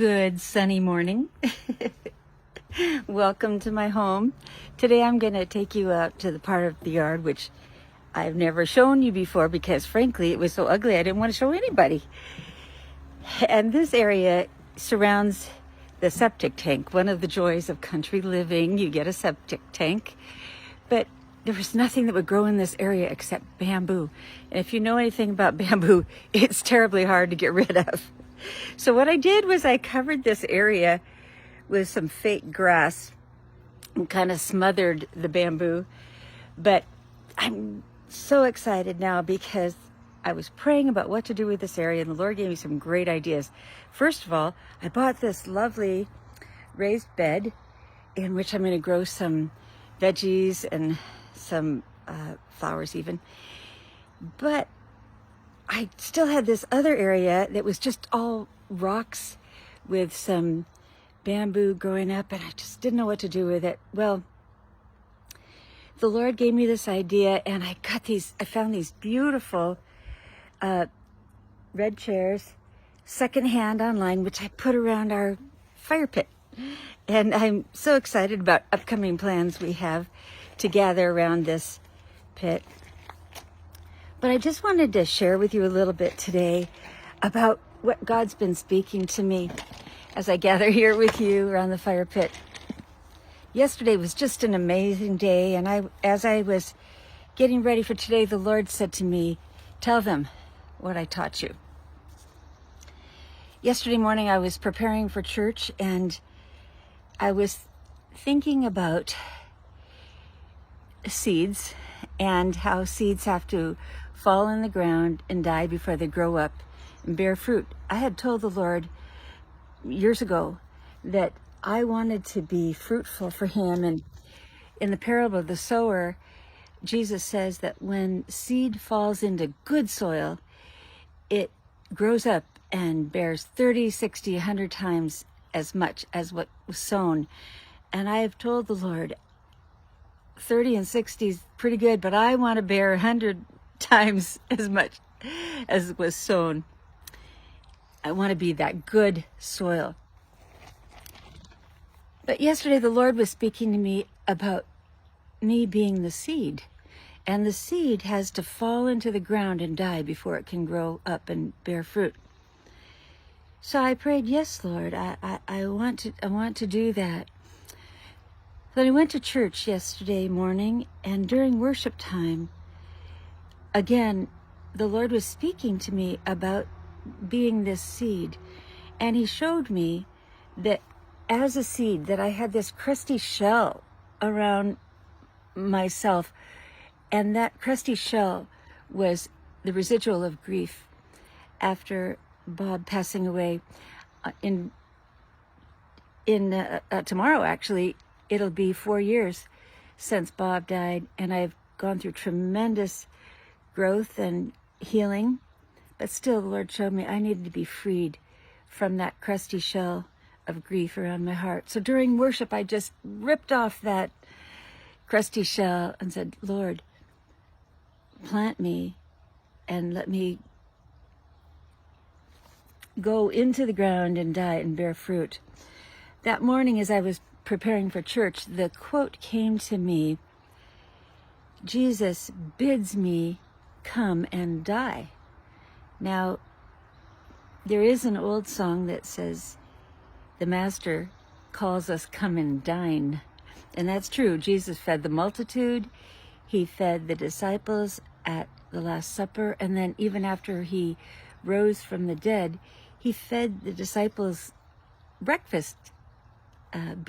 Good sunny morning. Welcome to my home. Today I'm going to take you out to the part of the yard which I've never shown you before because frankly it was so ugly I didn't want to show anybody. And this area surrounds the septic tank. One of the joys of country living, you get a septic tank. But there was nothing that would grow in this area except bamboo. And if you know anything about bamboo, it's terribly hard to get rid of. So what I did was I covered this area with some fake grass and kind of smothered the bamboo. But I'm so excited now because I was praying about what to do with this area and the Lord gave me some great ideas. First of all, I bought this lovely raised bed in which I'm going to grow some veggies and some flowers even. But I still had this other area that was just all rocks with some bamboo growing up, and I just didn't know what to do with it. Well, the Lord gave me this idea, and I found these beautiful red chairs, secondhand online, which I put around our fire pit. And I'm so excited about upcoming plans we have to gather around this pit. But I just wanted to share with you a little bit today about what God's been speaking to me as I gather here with you around the fire pit. Yesterday was just an amazing day, and as I was getting ready for today, the Lord said to me, "Tell them what I taught you." Yesterday morning I was preparing for church, and I was thinking about seeds and how seeds have to fall in the ground and die before they grow up and bear fruit. I had told the Lord years ago that I wanted to be fruitful for Him, and in the parable of the sower, Jesus says that when seed falls into good soil, it grows up and bears 30, 60, 100 times as much as what was sown. And I have told the Lord, 30 and 60 is pretty good, but I want to bear 100 times as much as was sown. I want to be that good soil. But yesterday the Lord was speaking to me about me being the seed. And the seed has to fall into the ground and die before it can grow up and bear fruit. So I prayed, "Yes, Lord, I want to do that." Then I went to church yesterday morning, and during worship time, again, the Lord was speaking to me about being this seed. And He showed me that as a seed, that I had this crusty shell around myself. And that crusty shell was the residual of grief after Bob passing away. Tomorrow, actually, it'll be 4 years since Bob died, and I've gone through tremendous growth and healing. But still, the Lord showed me I needed to be freed from that crusty shell of grief around my heart. So during worship, I just ripped off that crusty shell and said, "Lord, plant me and let me go into the ground and die and bear fruit." That morning, as I was preparing for church, the quote came to me, "Jesus bids me come and die." Now, there is an old song that says, "The Master calls us come and dine." And that's true. Jesus fed the multitude. He fed the disciples at the Last Supper. And then even after He rose from the dead, He fed the disciples breakfast on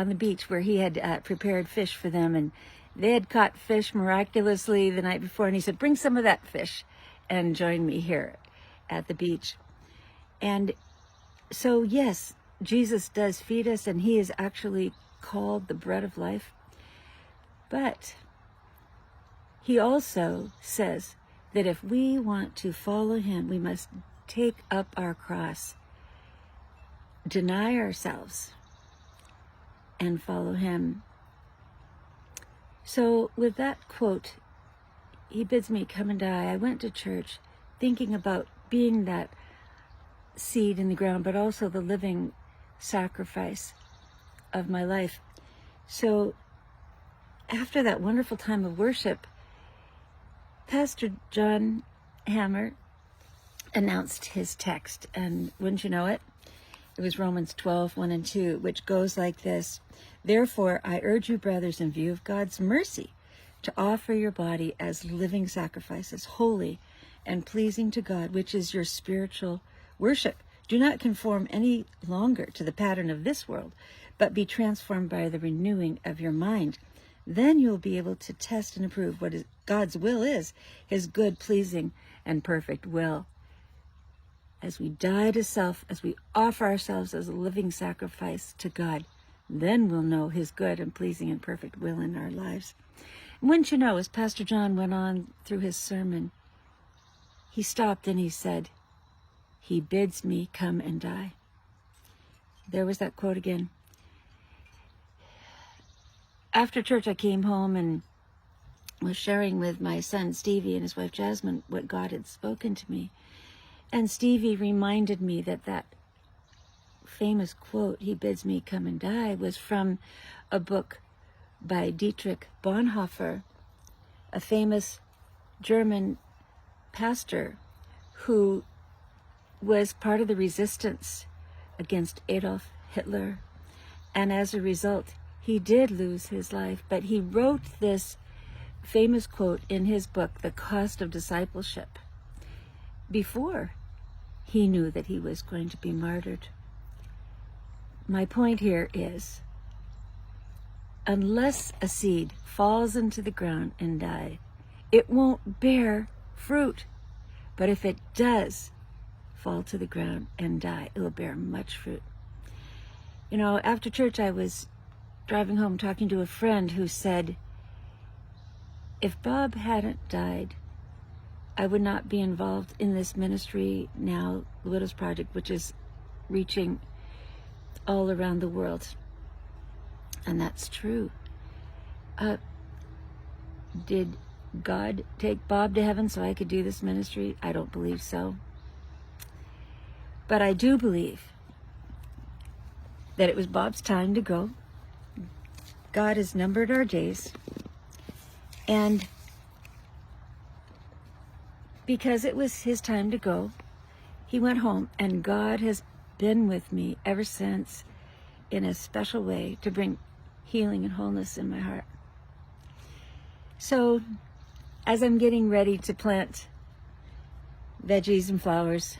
the beach where He had prepared fish for them. And they had caught fish miraculously the night before. And He said, "Bring some of that fish and join me here at the beach." And so, yes, Jesus does feed us, and He is actually called the bread of life. But He also says that if we want to follow Him, we must take up our cross, deny ourselves, and follow Him. So with that quote, He bids me come and die. I went to church thinking about being that seed in the ground, but also the living sacrifice of my life. So after that wonderful time of worship, Pastor John Hammer announced his text, and wouldn't you know it, it was Romans 12:1-2, which goes like this: "Therefore, I urge you, brothers, in view of God's mercy, to offer your body as living sacrifices, holy and pleasing to God, which is your spiritual worship. Do not conform any longer to the pattern of this world, but be transformed by the renewing of your mind. Then you'll be able to test and approve what God's will is, his good, pleasing, and perfect will." As we die to self, as we offer ourselves as a living sacrifice to God, then we'll know his good and pleasing and perfect will in our lives. And wouldn't you know, as Pastor John went on through his sermon, he stopped and he said, "He bids me come and die." There was that quote again. After church, I came home and was sharing with my son Stevie and his wife Jasmine what God had spoken to me. And Stevie reminded me that that famous quote, "He bids me come and die," was from a book by Dietrich Bonhoeffer, a famous German pastor who was part of the resistance against Adolf Hitler. And as a result, he did lose his life. But he wrote this famous quote in his book, The Cost of Discipleship, before he knew that he was going to be martyred. My point here is, unless a seed falls into the ground and dies, it won't bear fruit. But if it does fall to the ground and die, it will bear much fruit. You know, after church, I was driving home talking to a friend who said, if Bob hadn't died, I would not be involved in this ministry now, the Widows Project, which is reaching all around the world. And that's true. Did God take Bob to heaven so I could do this ministry? I don't believe so. But I do believe that it was Bob's time to go. God has numbered our days. And because it was his time to go, he went home, and God has been with me ever since in a special way to bring healing and wholeness in my heart. So as I'm getting ready to plant veggies and flowers,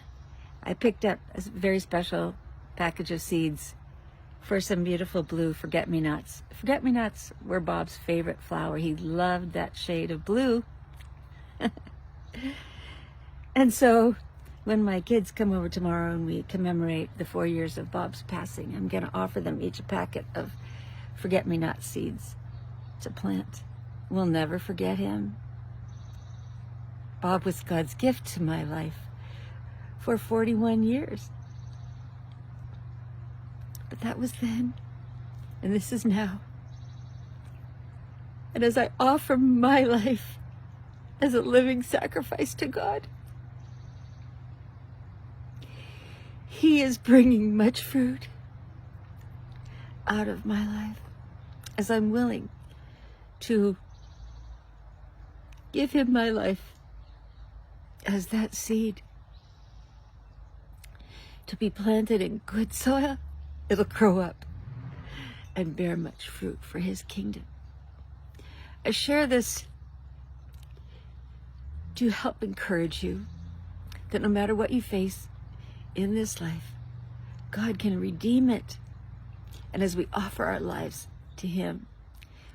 I picked up a very special package of seeds for some beautiful blue forget-me-nots. Forget-me-nots were Bob's favorite flower. He loved that shade of blue. And so when my kids come over tomorrow and we commemorate the 4 years of Bob's passing, I'm going to offer them each a packet of forget-me-not seeds to plant. We'll never forget him. Bob was God's gift to my life for 41 years. But that was then, and this is now. And as I offer my life as a living sacrifice to God, he is bringing much fruit out of my life as I'm willing to give him my life as that seed to be planted in good soil. It'll grow up and bear much fruit for his kingdom. I share this to help encourage you that no matter what you face in this life, God can redeem it. And as we offer our lives to him,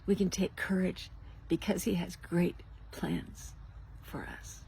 we can take courage because he has great plans for us.